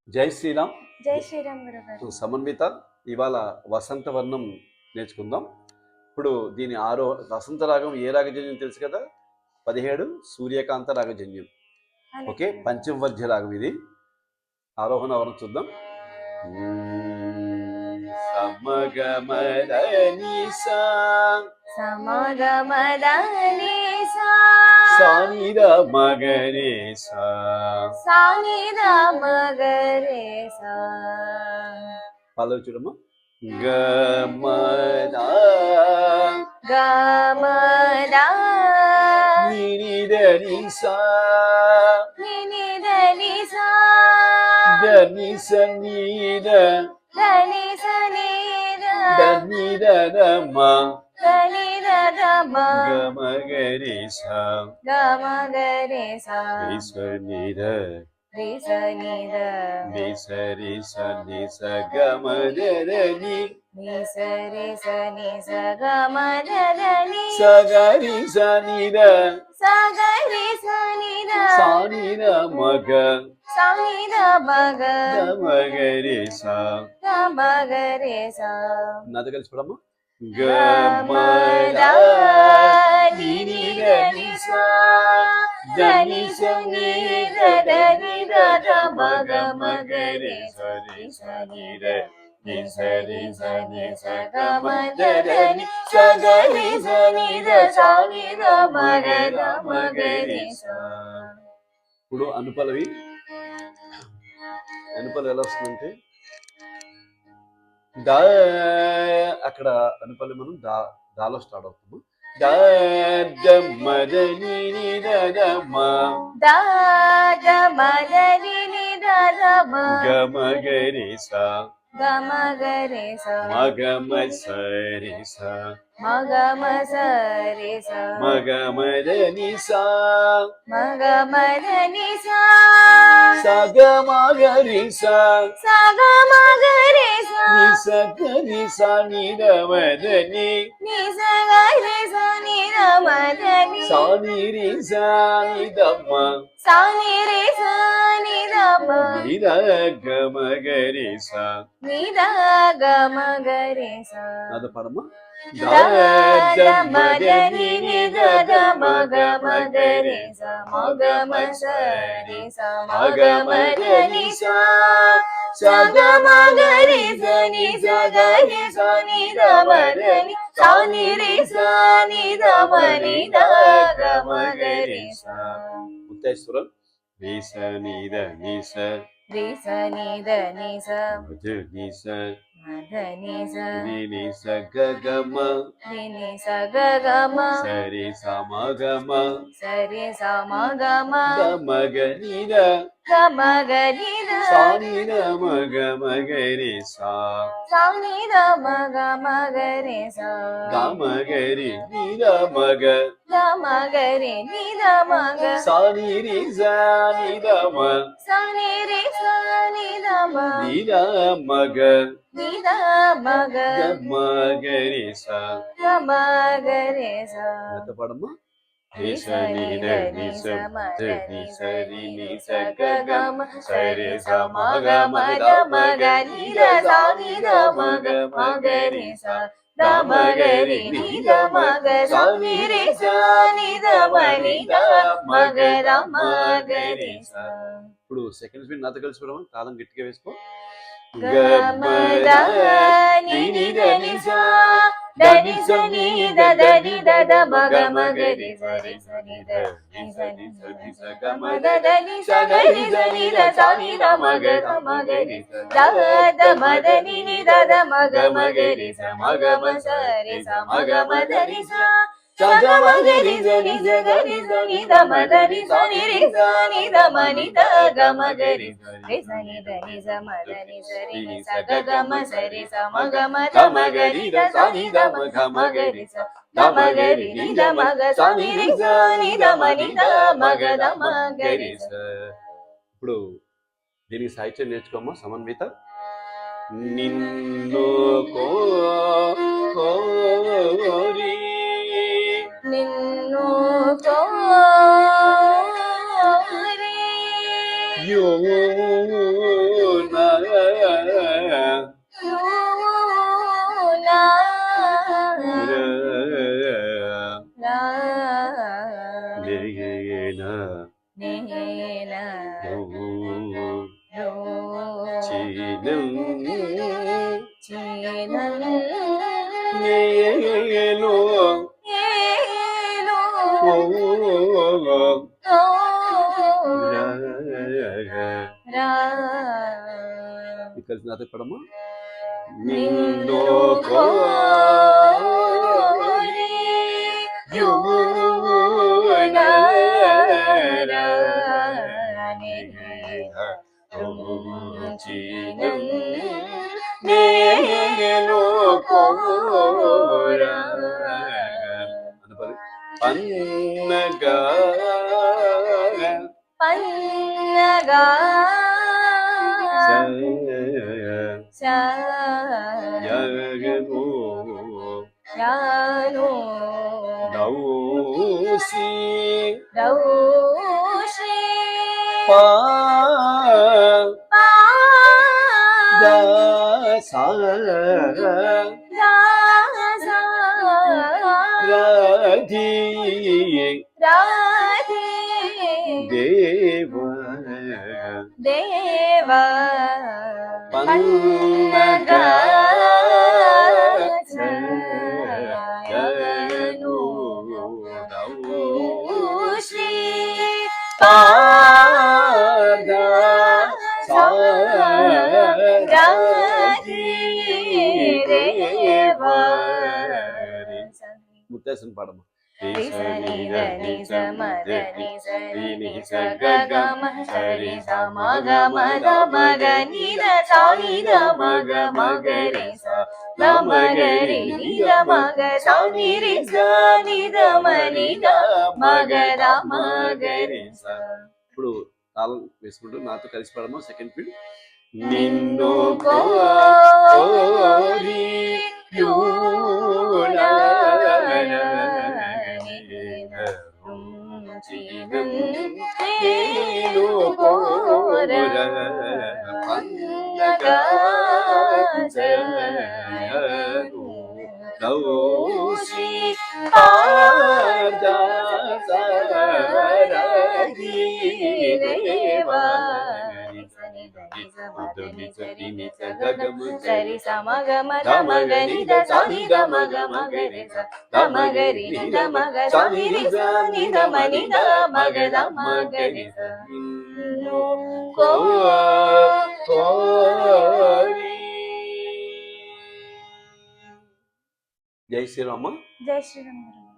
జై శ్రీరామ్. జై శ్రీరామ్ గురుగారు. సమన్విత, ఇవాళ వసంత వర్ణం నేర్చుకుందాం. ఇప్పుడు దీని ఆరో వసంత రాగం ఏ రాగజన్యం తెలుసు కదా, 17 సూర్యకాంత రాగజన్యం. ఓకే, పంచమవర్జ్య రాగం ఇది. ఆరోహణ వర్ణం చూద్దాం. సమగమదనిసా సమగమదనిసా సానిద మగరేసా సానిద మగరేసా. పల్లవి చూడమ్మా. గమదా గమదా నినిదనిసా నినిదనిసా దనిసనిద దనిసనిద దనిదమ దనిదమ గమగరేసా గమగరేసా ఈశ్వనిద రిసనిద నిసరిసని సగమదరని నిసరిసని సగమదరని సగరిసనిద సగరిసనిద సానిద మగ సానిద మగ గమగరేసా. గమగరేసా. నాతో కలిసి పడమ్మా. గమదా నినిదనిసా దనిసనిద దనిద మగమగరేసా రిసనిద నిసరిసని సగమదరని సగరిసనిద సానిద మగ గమగరేసా. ఇప్పుడు అనుపలవి ఎలా వస్తుందంటే దా, అక్కడ అనుపల్లి మనం దాలో స్టార్ట్ అవుతాము. గమగరిసా గమగరేసా మగమ సరిసా మగమ సరిసా మగమదనిసా మగమదనిసా సగమగరిసా సగమగరేసా నిసగరిసా నిరమదని నిసగరిసా నిరమదని సానిరిసా నిదమ్మ సానిరిసా నిరమ నిరగమగరిసా. నిరగమగరేసా. నాతో పాడమ్మా. మదని నిద మగమగరేసా మగమ సరిసా మగమదనిసా సగమగరిసా నిసగరిసా నిరమదని సానిరిసా నిరమని గమగరేసా. ఉత్తేశ్వరం. నిస నిద నిస రిసనిద నిస మధు నిస మదనిస నిస గగమ నిని సగగమ సరి సమగమ సరి సమగమ గమగ నిద గమగనిద సానిద మగమగరిసా సానిద మగమగరేసా గమగరి నిద మగ గమగరి నిద మగ సానిరిసా నిదమ సానిరిసా నిదమ నిద మగ నిద మగ గమగరిసా. గమగరేసా. పడమ్మా. నిస నిద నిస మద నిసరి నిస గగమ సరి సమగమ గమగ నిద సానిద మగ మగరేసా గమగరి నిద మగ సానిరిసా నిదమ నిద మగ గమగరేసా. ఇప్పుడు సెకండ్ స్పీడ్ నాతో కలిసి పడమా. తాళం గట్టిగా వేసుకో. గమద నిద నిస దనిస నిద దనిద మగమగరి సరి సనిద నిస నిస నిస గమద దనిస గరిస నిద సానిద మగ గమగరి దద మదని నిద మగమగరి సమగమ సరి సమగమదనిస సగమగరి నిజ గరిస నిద మదని సనిరిస నిద మనిద గమగరి రిస నిద నిజ మదని సరి నిస గగమ సరి సమగమ గమగరి సనిద మగమగరి గమగరి నిద మగ సనిరిస నిద మనిద మగ గమగరి. ఇప్పుడు దీనికి సాహిత్యం నేర్చుకోమ్మా. సమన్విత. నిన్ను కోరి నిన్ను కోరి యోని నేను ఇక్కడ నాతో పడము నిన్ను నేను కోరా అనుకోవాలి పన్నగా పన్నగా యగను యాను దౌసి రౌషి పా పా సా దాసా రాధి రాధే దేవ దేవ పన్నగా యగను దౌసి పాద ముత్తేశ్వరం పాడము ఇప్పుడు తాళం వేసుకుంటూ నాతో కలిసి పాడము సెకండ్ ఫీల్డ్ నిన్ను కోరి సరి సమగమ మగరి సని మగ మగరి సమగరి మగ సని సని మని మగ మగరి జై శ్రీరామ జై శ్రీరామ్.